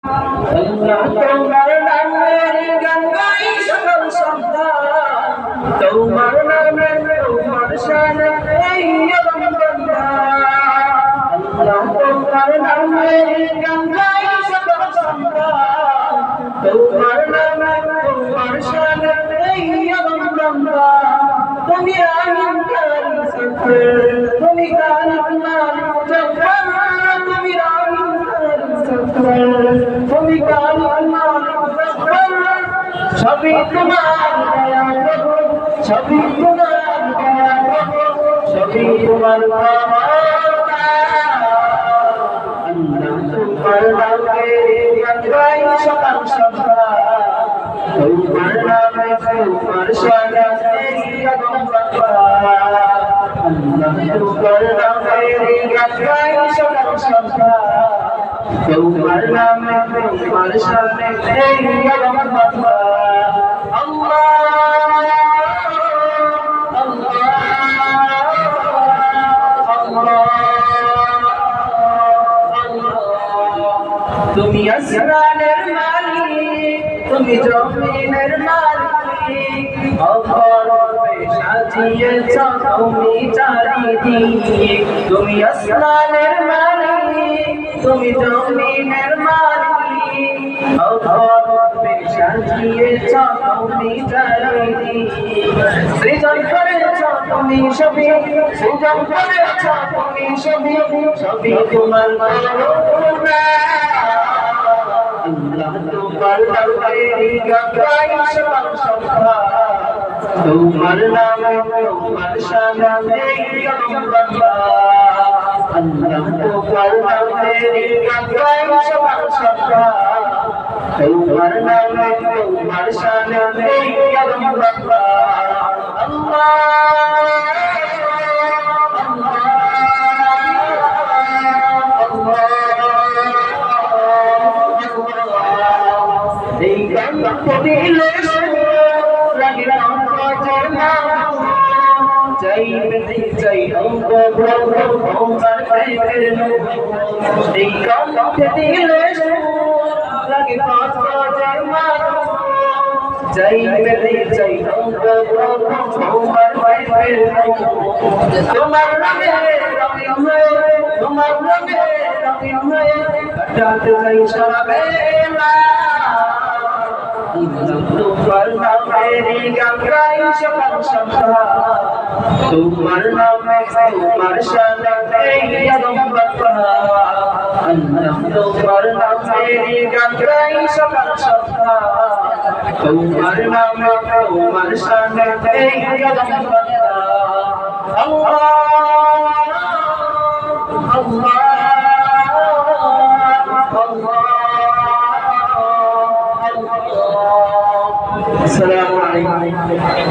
আল্লাহ তোমার নামের গান গাই সকল সন্তান, তোমার নামে তোমার শানে এই বান্দা। আল্লাহ তোমার নামের গান গাই সকল সন্তান, তোমার নামে তোমার শানে এই বান্দা। তুমি আলিম কারি সত্তর, তুমি কালিম মালিক মুজাফফর, তুমি আলিম কারি সত্তর, তুমি কালিম মালিক মুজাফফর। সবই তোমার দয়া প্রভু, সবই তোমার দয়া প্রভু, সবই তোমার ক্ষমতা। আল্লাহ তোমার নামে গান গাই সকাল সন্ধ্যা, তোমার নামে তোমার শানে আল্লাহ তোমার নামে গান গাই সকাল সন্ধ্যা, তোমার নামে তোমার শানে এই বান্দা। আল্লাহ তুমি আসমানের মালিক, তুমি জমিনের মালিক, অপরূপে সাজিয়েছ তুমি চারিদিক। তুমি আসমানের মালিক, তুমি জমিনের মালিক, অপরূপে সাজিয়েছ তুমি চারিদিক। সৃজন করেছ তুমি সবই, সৃজন করেছ তুমি সবই, সবই তোমার করুণা। আল্লাহ তোমার নামে গান গাই সকাল সন্ধ্যা, তোমার নামে তোমার শানে বান্দা। আল্লাহ তোমার নামে গান গাই সকাল সন্ধ্যা, তোমার নামে তোমার শানে বান্দা। আল্লাহ এই গান পড়িলে লাগে অন্তর নাম, চাইবে চাই অঙ্গ প্রভু তোমার প্রেমের নূর। এই গান পড়িলে লাগে অন্তর নাম, চাইবে চাই অঙ্গ প্রভু তোমার প্রেমের নূর। তোমার নামে রঙে হয়ে, তোমার নামে রঙে হয়ে কাটাতে চাই সারা বেলা। তোমার নামে গান গাই সকাল সন্ধ্যা, তোমার নামে তোমার শানে এই বান্দা। আল্লাহ তোমার নামে গান গাই সকাল সন্ধ্যা, তোমার নামে তোমার শানে এই বান্দা। আল্লাহ আল্লাহ السلام عليكم